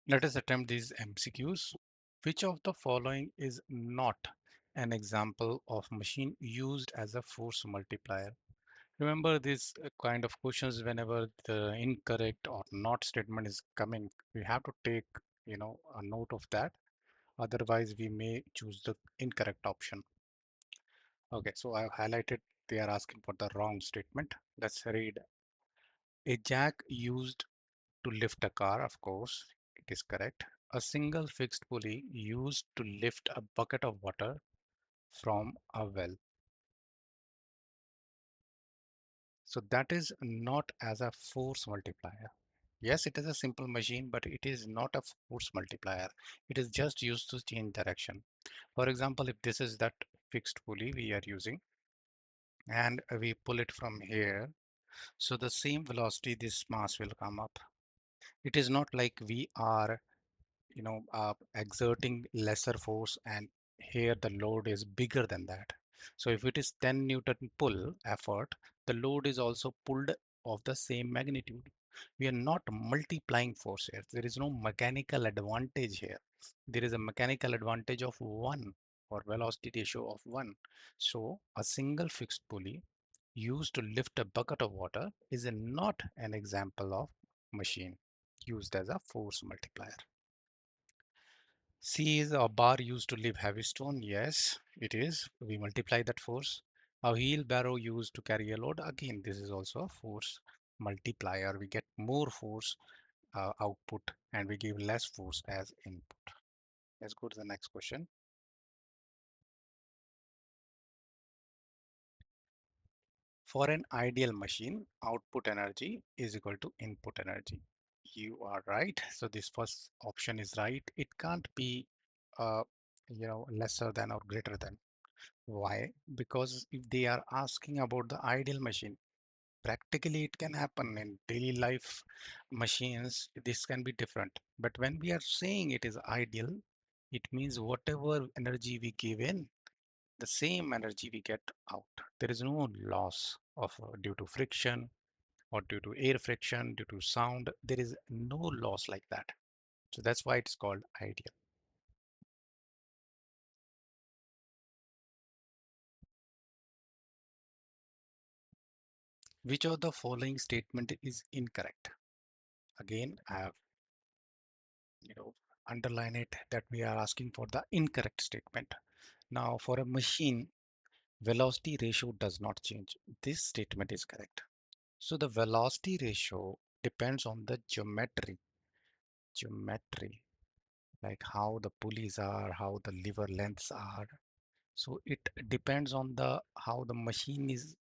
Let us attempt these MCQs. Which of the following is not an example of machine used as a force multiplier? Remember these kind of questions whenever the incorrect or not statement is coming, we have to take, a note of that. Otherwise, we may choose the incorrect option. Okay, so I've highlighted they are asking for the wrong statement. Let's read. A jack used to lift a car, of course, it is correct. A single fixed pulley used to lift a bucket of water from a well. So that is not as a force multiplier. Yes, it is a simple machine, but it is not a force multiplier. It is just used to change direction. For example, if this is that fixed pulley we are using and we pull it from here, so the same velocity this mass will come up. It is not like we are exerting lesser force and here the load is bigger than that. So if it is 10 Newton pull effort, the load is also pulled of the same magnitude. We are not multiplying force here. There is no mechanical advantage here. There is a mechanical advantage of 1 or velocity ratio of 1. So a single fixed pulley used to lift a bucket of water is not an example of machine used as a force multiplier. C is a bar used to lift heavy stone. Yes, it is. We multiply that force. A wheelbarrow used to carry a load. Again, this is also a force multiplier. We get more force output and we give less force as input. Let's go to the next question. For an ideal machine, output energy is equal to input energy. You are right. So this first option is right. It can't be, uh, lesser than or greater than. Why? Because if they are asking about the ideal machine, practically it can happen in daily life machines, this can be different. But when we are saying it is ideal, it means whatever energy we give in, the same energy we get out. There is no loss of due to friction or due to air friction, due to sound. There is no loss like that. So that's why it's called ideal. Which of the following statement is incorrect? Again, I have you know underline it that we are asking for the incorrect statement. Now for a machine, velocity ratio does not change. This statement is correct. So the velocity ratio depends on the geometry, like how the pulleys are, how the lever lengths are. So it depends on the how the machine is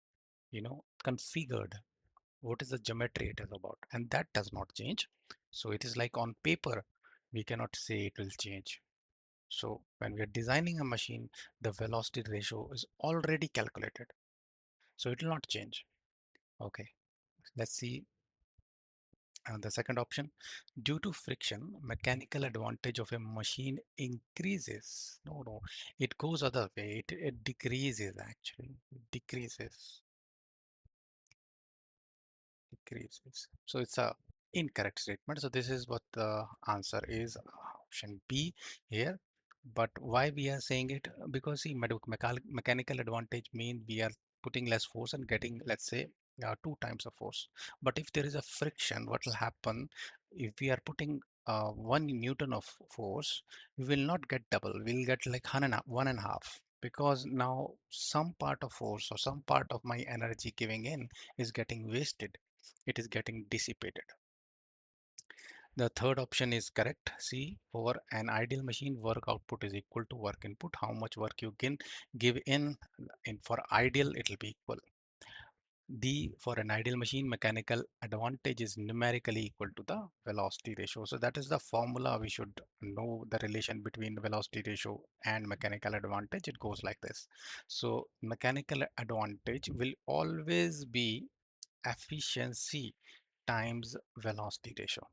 configured, what is the geometry it is about, and that does not change. So it is like on paper, we cannot say it will change. So when we are designing a machine, the velocity ratio is already calculated. So it will not change. Okay, let's see the second option. Due to friction, mechanical advantage of a machine increases. No, no, it goes other way. It decreases actually. It decreases. So it's a incorrect statement. So this is what the answer is, option B here. But why we are saying it? Because see, mechanical advantage mean we are putting less force and getting, let's say, two times of force. But if there is a friction, what will happen if we are putting 1 Newton of force, we will not get double. We'll get like one and a half. Because now some part of force or some part of my energy giving in is getting wasted. It is getting dissipated. The third option is correct. See, for an ideal machine, work output is equal to work input. How much work you can give in for ideal, it will be equal. D, for an ideal machine, mechanical advantage is numerically equal to the velocity ratio. So that is the formula. We should know the relation between velocity ratio and mechanical advantage. It goes like this. So mechanical advantage will always be efficiency times velocity ratio.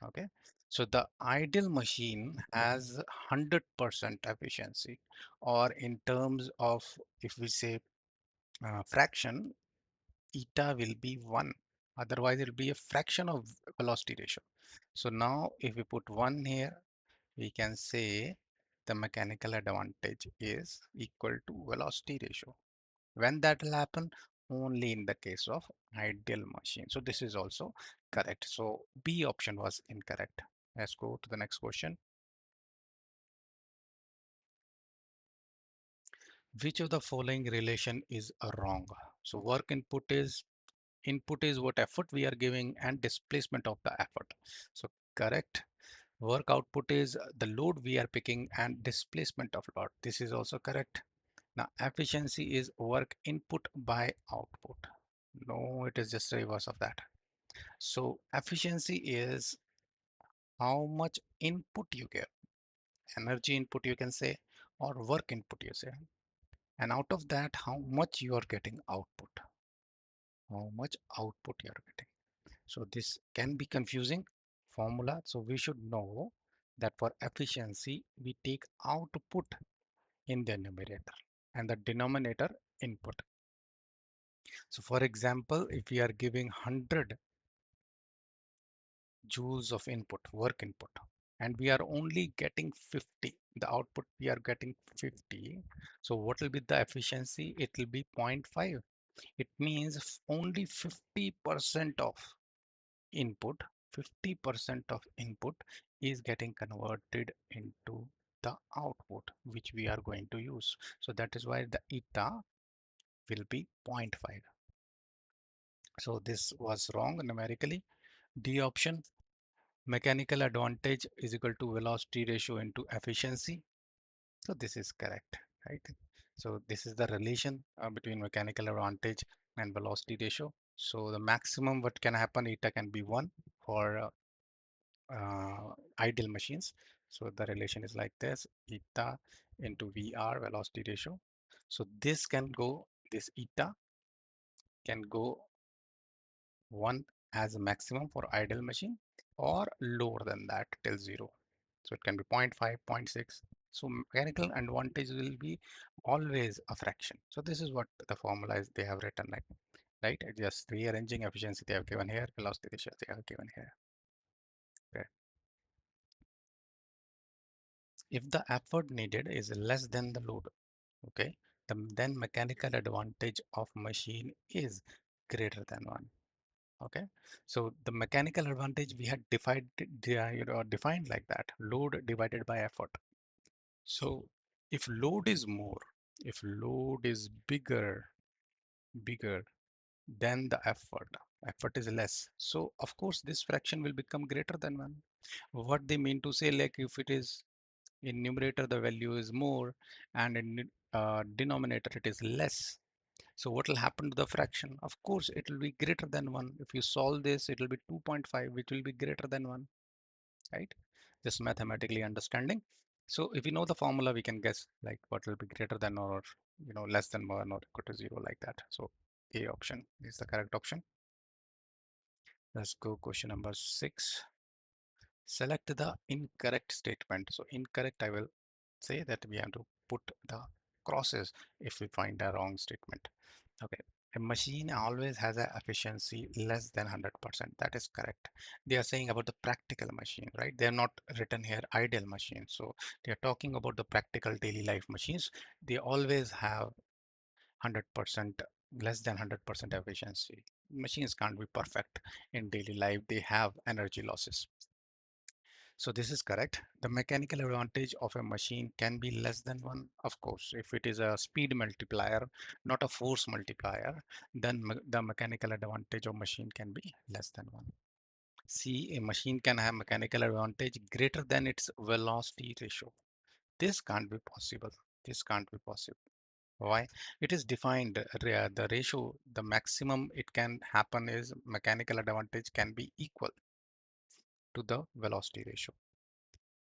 Okay, so the ideal machine has 100% efficiency, or in terms of, if we say fraction, eta will be 1. Otherwise, it will be a fraction of velocity ratio. So now if we put 1 here, we can say the mechanical advantage is equal to velocity ratio. When that will happen? Only in the case of ideal machine. So this is also correct. So B option was incorrect. Let's go to the next question. Which of the following relation is wrong? So input is what effort we are giving and displacement of the effort. So correct. Work output is the load we are picking and displacement of load. This is also correct. Now efficiency is work input by output. No, it is just the reverse of that. So efficiency is how much input you give, energy input you can say, or work input you say. And out of that, how much you are getting output, how much output you are getting. So this can be confusing formula. So we should know that for efficiency, we take output in the numerator and the denominator input. So for example, if we are giving 100 joules of input, work input, and we are only getting 50, the output we are getting 50. So what will be the efficiency? It will be 0.5. It means only 50% of input, 50% of input is getting converted into the output, which we are going to use. So that is why the eta will be 0.5. So this was wrong numerically. D option, mechanical advantage is equal to velocity ratio into efficiency. So this is correct, right? So this is the relation between mechanical advantage and velocity ratio. So the maximum what can happen, eta can be 1 for ideal machines. So the relation is like this, eta into VR, velocity ratio. So this can go, this eta can go 1 as a maximum for ideal machine or lower than that till 0. So it can be 0.5, 0.6. So mechanical advantage will be always a fraction. So this is what the formula is they have written like, right? Just rearranging efficiency they have given here, velocity ratio they have given here. Okay. If the effort needed is less than the load, okay, then mechanical advantage of machine is greater than 1. Okay, so the mechanical advantage we had defined like that, load divided by effort. So if load is more, if load is bigger than the effort is less, so of course this fraction will become greater than 1. What they mean to say, like if it is in numerator the value is more and in denominator it is less, so what will happen to the fraction? Of course, it will be greater than 1. If you solve this, it will be 2.5, which will be greater than 1, right? Just mathematically understanding. So if we know the formula, we can guess like what will be greater than or less than 1 or equal to 0 like that. So A option is the correct option. Let's go question number 6. Select the incorrect statement. So incorrect, I will say that we have to put the crosses if we find a wrong statement. Okay, a machine always has a efficiency less than 100%. That is correct. They are saying about the practical machine, right? They are not written here ideal machine. So they are talking about the practical daily life machines. They always have 100%, less than 100% efficiency. Machines can't be perfect in daily life. They have energy losses. So this is correct. The mechanical advantage of a machine can be less than 1. Of course, if it is a speed multiplier, not a force multiplier, then the mechanical advantage of machine can be less than 1. See, a machine can have mechanical advantage greater than its velocity ratio. This can't be possible. This can't be possible. Why? It is defined, the ratio, the maximum it can happen is mechanical advantage can be equal to the velocity ratio.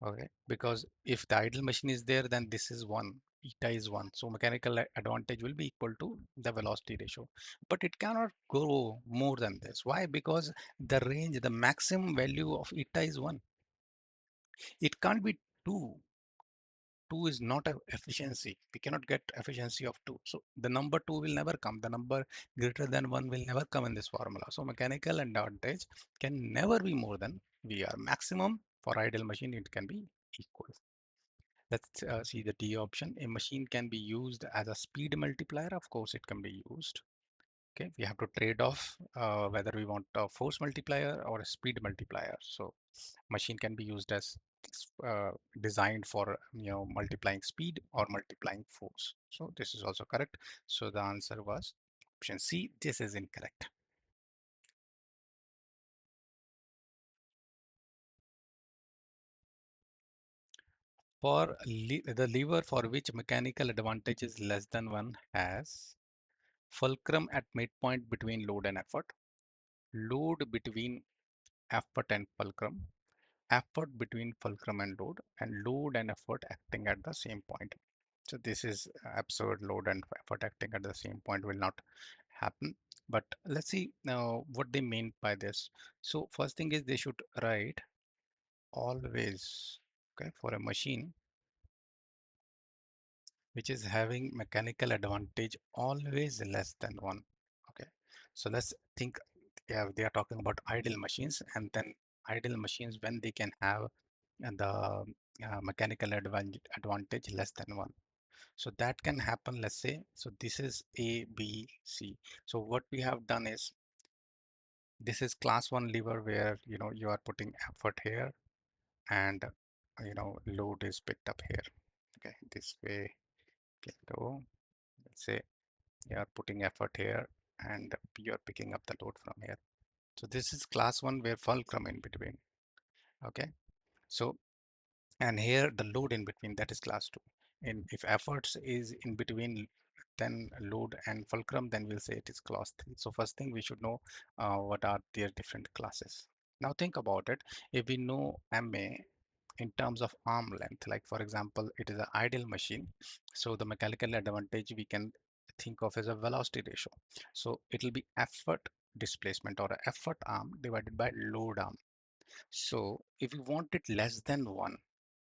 Okay, because if the idle machine is there, then this is 1, eta is 1. So mechanical advantage will be equal to the velocity ratio. But it cannot go more than this. Why? Because the range, the maximum value of eta is 1. It can't be 2. 2 is not a efficiency. We cannot get efficiency of 2. So the number 2 will never come. The number greater than 1 will never come in this formula. So mechanical advantage can never be more than VR. Maximum for ideal machine, it can be equal. Let's see the D option. A machine can be used as a speed multiplier. Of course, it can be used. Okay, we have to trade off whether we want a force multiplier or a speed multiplier. So machine can be used as designed for multiplying speed or multiplying force. So this is also correct. So the answer was option C. This is incorrect. For the lever for which mechanical advantage is less than 1 has fulcrum at midpoint between load and effort, load between effort and fulcrum, effort between fulcrum and load and effort acting at the same point. So this is absurd. Load and effort acting at the same point will not happen. But let's see now what they mean by this. So first thing is they should write always, okay, for a machine which is having mechanical advantage always less than one. Okay, so let's think, yeah, they are talking about ideal machines, and then ideal machines when they can have the mechanical advantage less than one. So that can happen, let's say, so this is A, B, C. So what we have done is this is class one lever where you are putting effort here and load is picked up here. Okay, this way can go. Let's say you are putting effort here and you are picking up the load from here. So this is class one where fulcrum in between. Okay, so and here the load in between, that is class 2. And if efforts is in between then load and fulcrum, then we'll say it is class 3. So first thing we should know what are their different classes. Now think about it. If we know MA in terms of arm length, like for example it is an ideal machine, so the mechanical advantage we can think of as a velocity ratio. So it will be effort displacement or effort arm divided by load arm. So if you want it less than 1,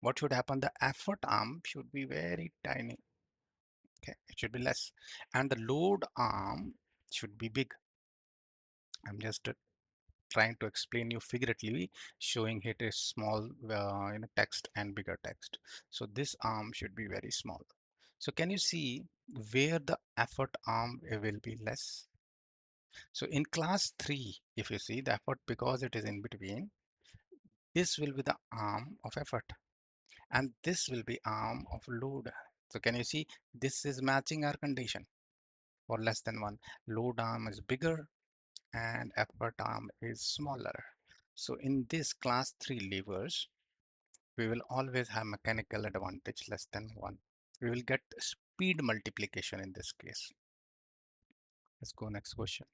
what should happen? The effort arm should be very tiny. Okay, it should be less. And the load arm should be big. I'm just trying to explain you figuratively, showing it a small text and bigger text. So this arm should be very small. So can you see where the effort arm will be less? So in class 3, if you see the effort, because it is in between, this will be the arm of effort and this will be arm of load. So can you see this is matching our condition for less than 1. Load arm is bigger and effort arm is smaller. So in this class 3 levers, we will always have mechanical advantage less than 1. We will get speed multiplication in this case. Let's go next question.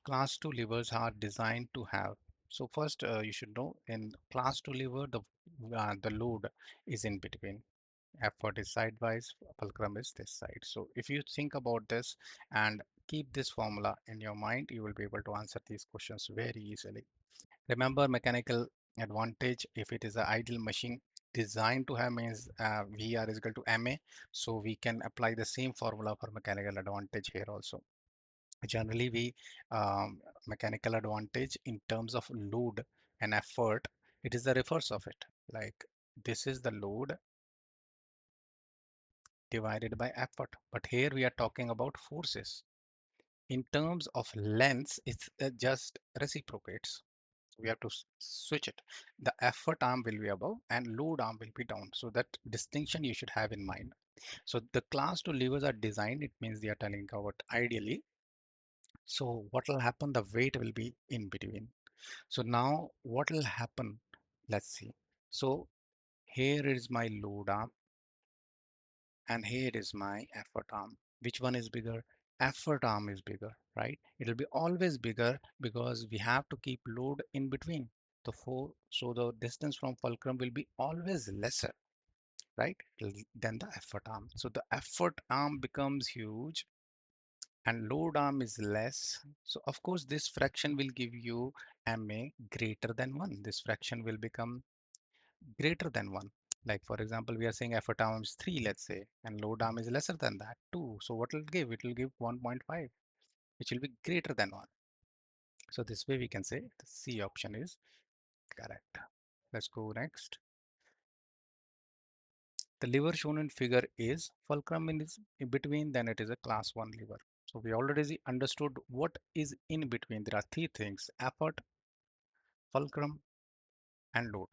Class 2 levers are designed to have. So first you should know in class 2 lever the load is in between. Effort is sidewise, fulcrum is this side. So if you think about this and keep this formula in your mind, you will be able to answer these questions very easily. Remember mechanical advantage, if it is an ideal machine designed to have, means VR is equal to MA. So we can apply the same formula for mechanical advantage here also. Generally, we mechanical advantage in terms of load and effort, it is the reverse of it. Like this is the load divided by effort. But here we are talking about forces. In terms of lengths, it's just reciprocates. We have to switch it. The effort arm will be above and load arm will be down. So that distinction you should have in mind. So the class 2 levers are designed, it means they are telling about ideally. So what will happen? The weight will be in between. So now what will happen? Let's see. So here is my load arm and here is my effort arm. Which one is bigger? Effort arm is bigger, right? It will be always bigger because we have to keep load in between. So the distance from fulcrum will be always lesser, right, than the effort arm. So the effort arm becomes huge and load arm is less. So of course this fraction will give you MA greater than 1. This fraction will become greater than 1. Like for example, we are saying effort arm is 3, let's say, and load arm is lesser than that, 2. So what will it give? It will give 1.5, which will be greater than 1. So this way we can say the C option is correct. Let's go next. The lever shown in figure is fulcrum is in between, then it is a class 1 lever. So we already understood what is in between. There are three things: effort, fulcrum, and load.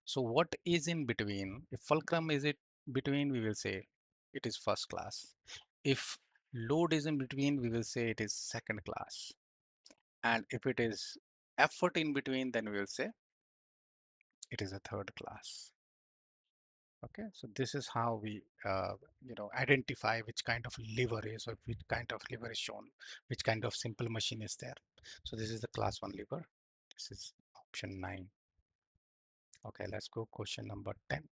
So what is in between? If fulcrum is it between, we will say it is first class. If load is in between, we will say it is second class. And if it is effort in between, then we will say it is a third class. Okay, so this is how we identify which kind of lever is, or which kind of lever is shown, which kind of simple machine is there. So this is the class 1 lever. This is option 9. Okay, let's go question number 10.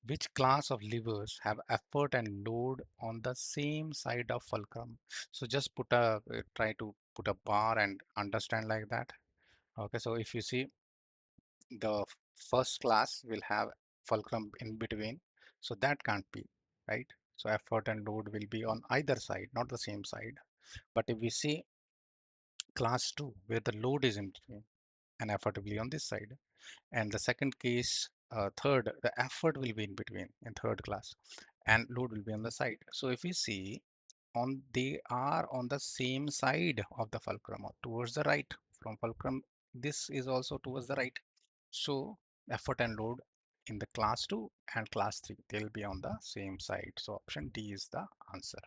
Which class of levers have effort and load on the same side of fulcrum? So just try to put a bar and understand like that. Okay, so if you see, the first class will have fulcrum in between, so that can't be right. So effort and load will be on either side, not the same side. But if we see class 2, where the load is in between and effort will be on this side, and the second case, third, the effort will be in between in third class and load will be on the side. So if we see, they are on the same side of the fulcrum, or towards the right from fulcrum, this is also towards the right. So effort and load in the class 2 and class 3, they'll be on the same side. So option D is the answer.